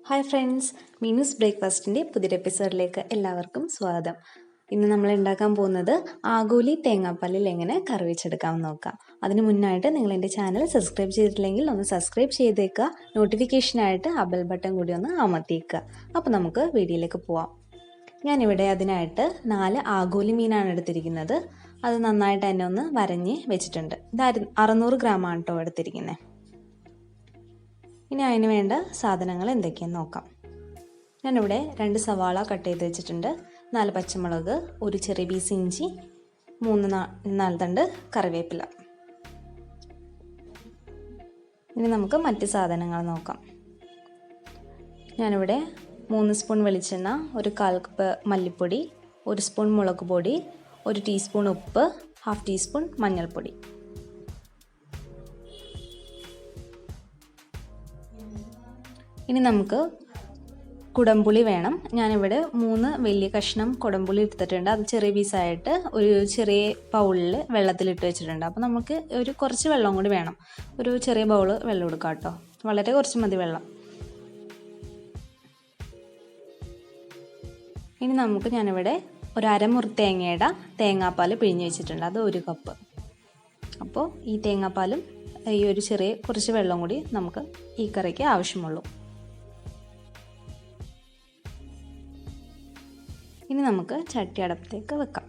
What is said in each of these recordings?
Hi friends, Meenu's ബ്രേക്ക്ഫാസ്റ്റിൻ്റെ പുതിയൊരു എപ്പിസോഡിലേക്ക് എല്ലാവർക്കും സ്വാഗതം. ഇന്ന് നമ്മൾ ഉണ്ടാക്കാൻ പോകുന്നത് ആഗോലി തേങ്ങാപ്പാലിൽ എങ്ങനെ കറി വെച്ചെടുക്കാമെന്ന് നോക്കാം. അതിന് മുന്നായിട്ട് നിങ്ങൾ എൻ്റെ ചാനൽ സബ്സ്ക്രൈബ് ചെയ്തിട്ടില്ലെങ്കിൽ ഒന്ന് സബ്സ്ക്രൈബ് ചെയ്തേക്കുക, നോട്ടിഫിക്കേഷനായിട്ട് ആ ബെൽ ബട്ടൺ കൂടി ഒന്ന് അമർത്തിയേക്കുക. അപ്പോൾ നമുക്ക് വീഡിയോയിലേക്ക് പോവാം. ഞാനിവിടെ അതിനായിട്ട് 4 ആഗോലി മീനാണ് എടുത്തിരിക്കുന്നത്. അത് നന്നായിട്ട് തന്നെ ഒന്ന് വരഞ്ഞ് വെച്ചിട്ടുണ്ട്. ഇത് 600 ഗ്രാമാണ് കേട്ടോ എടുത്തിരിക്കുന്നത്. ഇനി അതിന് വേണ്ട സാധനങ്ങൾ എന്തൊക്കെയെന്ന് നോക്കാം. ഞാനിവിടെ 2 സവാള കട്ട് ചെയ്ത് വെച്ചിട്ടുണ്ട്, 4 പച്ചമുളക്, ഒരു ചെറിയ പീസ് ഇഞ്ചി, 3-4 തണ്ട് കറിവേപ്പില. ഇനി നമുക്ക് മറ്റ് സാധനങ്ങൾ നോക്കാം. ഞാനിവിടെ 3 സ്പൂൺ വെളിച്ചെണ്ണ, ഒരു 1/4 കപ്പ് മല്ലിപ്പൊടി, 1 സ്പൂൺ മുളക് പൊടി, 1 ടീസ്പൂൺ ഉപ്പ്, 1/2 ടീസ്പൂൺ മഞ്ഞൾപ്പൊടി. ഇനി നമുക്ക് കുടംപുളി വേണം. ഞാനിവിടെ 3 വലിയ കഷ്ണം കുടംപുളി എടുത്തിട്ടുണ്ട്. അത് ചെറിയ പീസായിട്ട് ഒരു ചെറിയ ബൗളിൽ വെള്ളത്തിലിട്ട് വെച്ചിട്ടുണ്ട്. അപ്പോൾ നമുക്ക് കുറച്ച് വെള്ളം കൂടി വേണം. ഒരു ചെറിയ ബൗള് വെള്ളം എടുക്കാം കേട്ടോ, വളരെ കുറച്ച് മതി വെള്ളം. ഇനി ഞാനിവിടെ ഒരു അരമുറി തേങ്ങയുടെ തേങ്ങാപ്പാൽ പിഴിഞ്ഞ് വെച്ചിട്ടുണ്ട്, അത് 1 കപ്പ്. അപ്പോൾ ഈ തേങ്ങാപ്പാലും ഈ ഒരു കുറച്ച് വെള്ളം കൂടി നമുക്ക് ഈ കറിക്ക് ആവശ്യമുള്ളൂ. ഇനി നമുക്ക് ചട്ടി അടപ്പത്തേക്ക് വെക്കാം.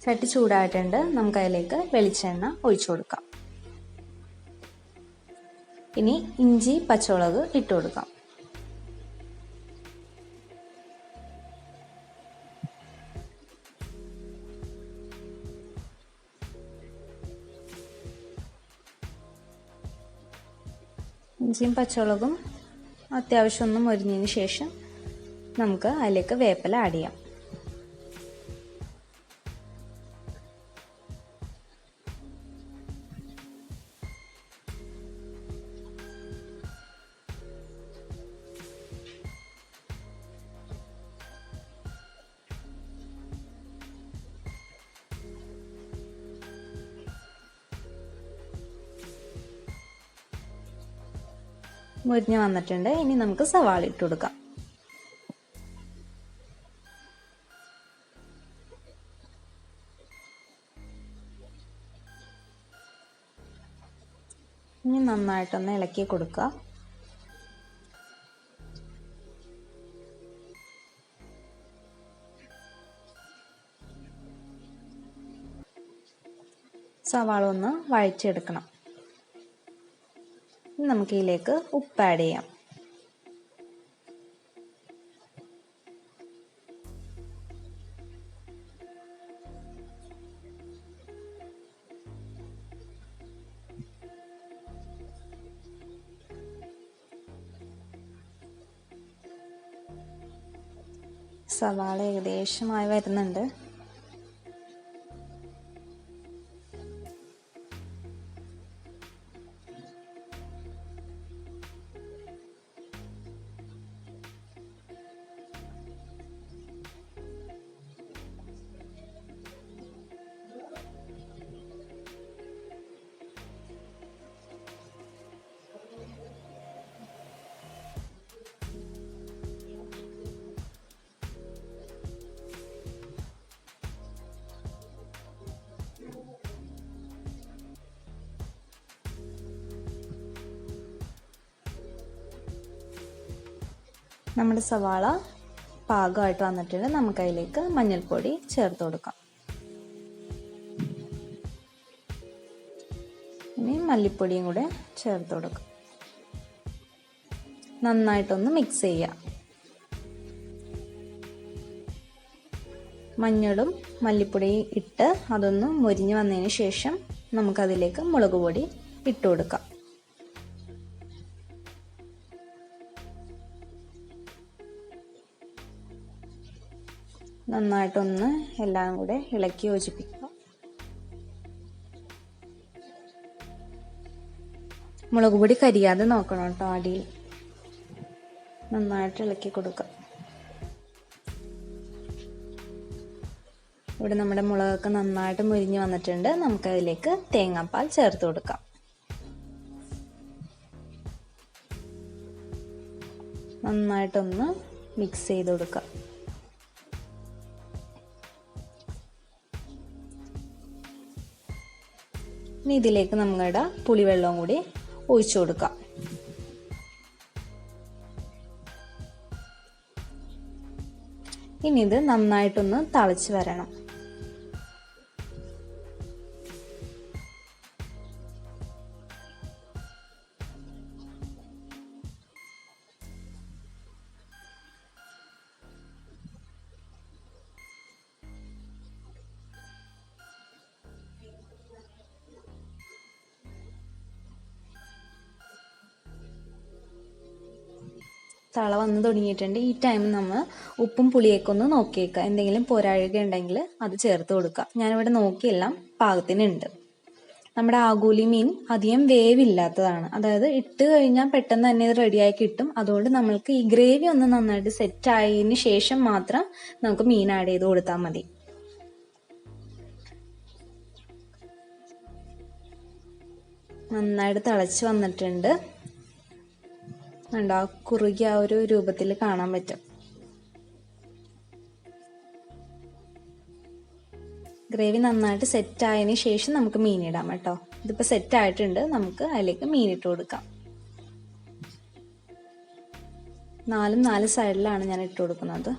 ചട്ടി ചൂടായിട്ടുണ്ട്. നമുക്ക് അതിലേക്ക് വെളിച്ചെണ്ണ ഒഴിച്ചു കൊടുക്കാം. ഇനി ഇഞ്ചി പച്ചമുളക് ഇട്ട് കൊടുക്കാം. ഇഞ്ചിയും പച്ചമുളകും അത്യാവശ്യം ഒന്ന് മൊരിഞ്ഞതിന് ശേഷം നമുക്ക് അതിലേക്ക് വേപ്പില ആഡ് ചെയ്യാം. മുരിഞ്ഞ് വന്നിട്ടുണ്ട്. ഇനി നമുക്ക് സവാള ഇട്ട് കൊടുക്കാം. ഇനി നന്നായിട്ടൊന്ന് ഇളക്കി കൊടുക്കുക. സവാള ഒന്ന് വഴറ്റിയെടുക്കണം. നമുക്ക് ഇതിലേക്ക് ഉപ്പ് ആഡ് ചെയ്യാം. സവാള ഏകദേശമായി വരുന്നുണ്ട്. നമ്മുടെ സവാള പാകമായിട്ട് വന്നിട്ടുണ്ട്. നമുക്ക് അതിലേക്ക് മഞ്ഞൾപ്പൊടി ചേർത്ത് കൊടുക്കാം. ഇനി മല്ലിപ്പൊടിയും കൂടെ ചേർത്ത് കൊടുക്കാം. നന്നായിട്ടൊന്ന് മിക്സ് ചെയ്യാം. മഞ്ഞളും മല്ലിപ്പൊടിയും ഇട്ട് അതൊന്ന് മൊരിഞ്ഞ് വന്നതിന് ശേഷം നമുക്കതിലേക്ക് മുളക് പൊടി ഇട്ട് കൊടുക്കാം. നന്നായിട്ടൊന്ന് എല്ലാം കൂടെ ഇളക്കി യോജിപ്പിക്കുക. മുളക് പൊടി കരിയാതെ നോക്കണം കേട്ടോ. അടിയിൽ നന്നായിട്ട് ഇളക്കി കൊടുക്കുക. ഇവിടെ നമ്മുടെ മുളകൊക്കെ നന്നായിട്ട് മുരിഞ്ഞ് വന്നിട്ടുണ്ട്. നമുക്കതിലേക്ക് തേങ്ങാപ്പാൽ ചേർത്ത് കൊടുക്കാം. നന്നായിട്ടൊന്ന് മിക്സ് ചെയ്ത് കൊടുക്കുക. ഇനി ഇതിലേക്ക് നമ്മുടെ പുളിവെള്ളവും കൂടി ഒഴിച്ചു കൊടുക്കാം. ഇനി ഇത് നന്നായിട്ടൊന്ന് തിളച്ച് വരണം. തള വന്ന് തുടങ്ങിയിട്ടുണ്ട്. ഈ ടൈം നമ്മൾ ഉപ്പും പുളിയൊക്കെ ഒന്ന് നോക്കിയേക്കുക. എന്തെങ്കിലും പോരാഴിക ഉണ്ടെങ്കിൽ അത് ചേർത്ത് കൊടുക്കുക. ഞാനിവിടെ നോക്കിയെല്ലാം പാകത്തിനുണ്ട്. നമ്മുടെ ആഗോലി മീൻ അധികം വേവില്ലാത്തതാണ്. അതായത് ഇട്ട് കഴിഞ്ഞാൽ പെട്ടെന്ന് തന്നെ ഇത് റെഡിയായി കിട്ടും. അതുകൊണ്ട് നമ്മൾക്ക് ഈ ഗ്രേവി ഒന്ന് നന്നായിട്ട് സെറ്റ് ആയതിന് ശേഷം മാത്രം നമുക്ക് മീൻ ആഡ് ചെയ്ത് കൊടുത്താൽ മതി. നന്നായിട്ട് തിളച്ച് വന്നിട്ടുണ്ട്. ആ കുറുകിയ ആ ഒരു രൂപത്തിൽ കാണാൻ പറ്റും. ഗ്രേവി നന്നായിട്ട് സെറ്റ് ആയതിനു ശേഷം നമുക്ക് മീൻ ഇടാം കേട്ടോ. ഇതിപ്പോൾ സെറ്റ് ആയിട്ടുണ്ട്. നമുക്ക് അതിലേക്ക് മീൻ ഇട്ട് കൊടുക്കാം. 4 സൈഡിലാണ് ഞാൻ ഇട്ട് കൊടുക്കുന്നത്.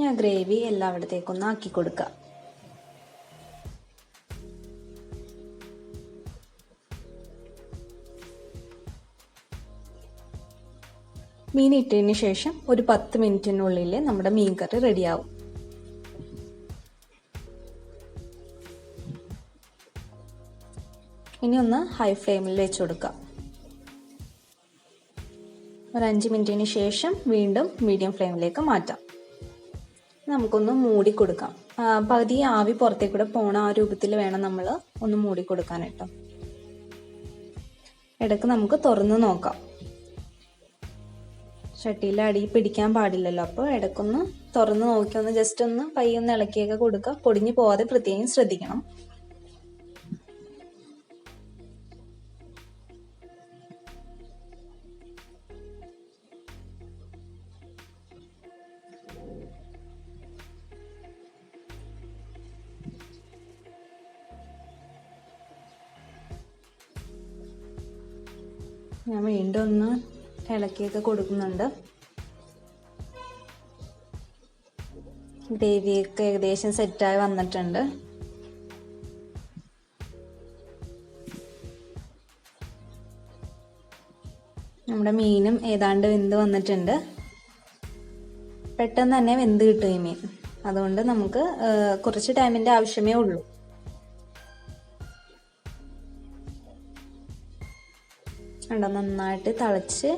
ഞാൻ ഗ്രേവി എല്ലായിടത്തേക്കൊന്ന് ആക്കി കൊടുക്കാം. മീൻ ഇട്ടതിന് ശേഷം ഒരു 10 മിനിറ്റിനുള്ളിൽ നമ്മുടെ മീൻ കറി റെഡിയാവും. ഇനി ഒന്ന് ഹൈ ഫ്ലെയിമിൽ വെച്ച് കൊടുക്കാം. ഒരു 5 മിനിറ്റിന് ശേഷം വീണ്ടും മീഡിയം ഫ്ലെയിമിലേക്ക് മാറ്റാം. നമുക്കൊന്ന് മൂടി കൊടുക്കാം. പകുതി ആവി പുറത്തേക്കൂടെ പോണ ആ രൂപത്തിൽ വേണം നമ്മൾ ഒന്ന് മൂടി കൊടുക്കാൻ കേട്ടോ. ഇടയ്ക്ക് നമുക്ക് തുറന്ന് നോക്കാം. ചട്ടിയിൽ അടി പിടിക്കാൻ പാടില്ലല്ലോ. അപ്പോൾ ഇടയ്ക്കൊന്ന് തുറന്ന് നോക്കി ഒന്ന് ജസ്റ്റ് ഒന്ന് പയ്യൊന്ന് ഇളക്കിയൊക്കെ കൊടുക്കുക. പൊടിഞ്ഞു പോവാതെ പ്രത്യേകം ശ്രദ്ധിക്കണം. ഞാൻ വീണ്ടും ഒന്ന് ഇളക്കിയൊക്കെ കൊടുക്കുന്നുണ്ട്. ഗ്രേവിയൊക്കെ ഏകദേശം സെറ്റായി വന്നിട്ടുണ്ട്. നമ്മുടെ മീനും ഏതാണ്ട് വെന്ത് വന്നിട്ടുണ്ട്. പെട്ടെന്ന് തന്നെ വെന്ത് കിട്ടും ഈ മീൻ. അതുകൊണ്ട് നമുക്ക് കുറച്ച് ടൈമിൻ്റെ ആവശ്യമേ ഉള്ളൂ. കണ്ടോ, നന്നായിട്ട് തിളച്ച്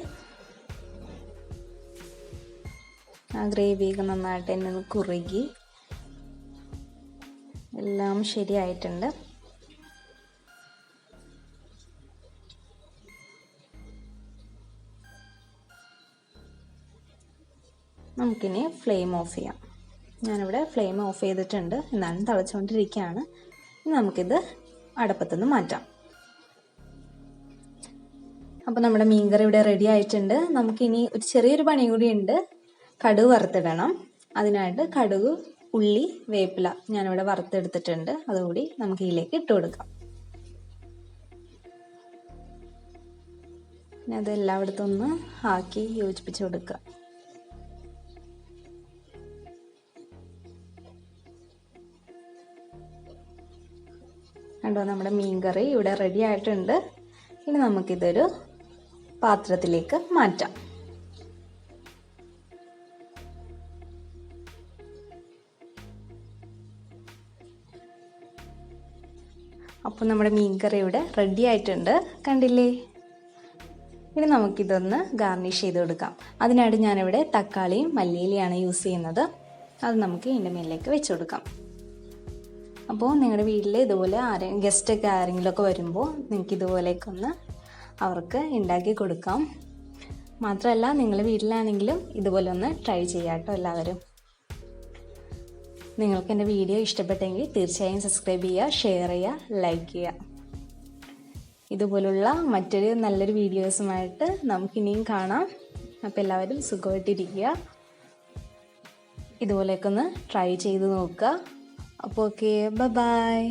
ആ ഗ്രേവിയൊക്കെ നന്നായിട്ട് തന്നെ ഒന്ന് കുറുകി എല്ലാം ശരിയായിട്ടുണ്ട്. നമുക്കിനി ഫ്ലെയിം ഓഫ് ചെയ്യാം. ഞാനിവിടെ ഫ്ലെയിം ഓഫ് ചെയ്തിട്ടുണ്ട്. എന്നാലും തിളച്ചുകൊണ്ടിരിക്കുകയാണ്. ഇനി നമുക്കിത് അടുപ്പത്തുനിന്ന് മാറ്റാം. അപ്പോൾ നമ്മുടെ മീൻകറി ഇവിടെ റെഡി ആയിട്ടുണ്ട്. നമുക്കിനി ഒരു ചെറിയൊരു പണി കൂടി ഉണ്ട്. കടുക് വറുത്തിടണം. അതിനായിട്ട് കടുക്, ഉള്ളി, വേപ്പില ഞാനിവിടെ വറുത്തെടുത്തിട്ടുണ്ട്. അതുകൂടി നമുക്ക് ഇതിലേക്ക് ഇട്ട് കൊടുക്കാം. അത് എല്ലായിടത്തും ഒന്ന് ആക്കി യോജിപ്പിച്ച് കൊടുക്കുക. കണ്ടോ, നമ്മുടെ മീൻകറി ഇവിടെ റെഡി ആയിട്ടുണ്ട്. ഇനി നമുക്കിതൊരു പാത്രത്തിലേക്ക് മാറ്റാം. അപ്പോൾ നമ്മുടെ മീൻകറി ഇവിടെ റെഡി ആയിട്ടുണ്ട്. കണ്ടില്ലേ? ഇനി നമുക്കിതൊന്ന് ഗാർണിഷ് ചെയ്ത് കൊടുക്കാം. അതിനായിട്ട് ഞാനിവിടെ തക്കാളിയും മല്ലിയിലയാണ് യൂസ് ചെയ്യുന്നത്. അത് നമുക്ക് ഇതിൻ്റെ മേലിലേക്ക് വെച്ച് കൊടുക്കാം. അപ്പോൾ നിങ്ങളുടെ വീട്ടിൽ ഇതുപോലെ ഗസ്റ്റൊക്കെ ആരെങ്കിലുമൊക്കെ വരുമ്പോൾ നിങ്ങൾക്ക് ഇതുപോലെയൊക്കെ ഒന്ന് അവർക്ക് ഉണ്ടാക്കി കൊടുക്കാം. മാത്രമല്ല നിങ്ങളുടെ വീട്ടിലാണെങ്കിലും ഇതുപോലെ ഒന്ന് ട്രൈ ചെയ്യാം കേട്ടോ എല്ലാവരും. നിങ്ങൾക്ക് എൻ്റെ വീഡിയോ ഇഷ്ടപ്പെട്ടെങ്കിൽ തീർച്ചയായും സബ്സ്ക്രൈബ് ചെയ്യുക, ഷെയർ ചെയ്യുക, ലൈക്ക് ചെയ്യുക. ഇതുപോലുള്ള മറ്റൊരു നല്ലൊരു വീഡിയോസുമായിട്ട് നമുക്കിനിയും കാണാം. അപ്പോൾ എല്ലാവരും സുഖമായിട്ടിരിക്കുക. ഇതുപോലെയൊക്കെ ഒന്ന് ട്രൈ ചെയ്ത് നോക്കുക. അപ്പോൾ ഓക്കെ, ബൈ.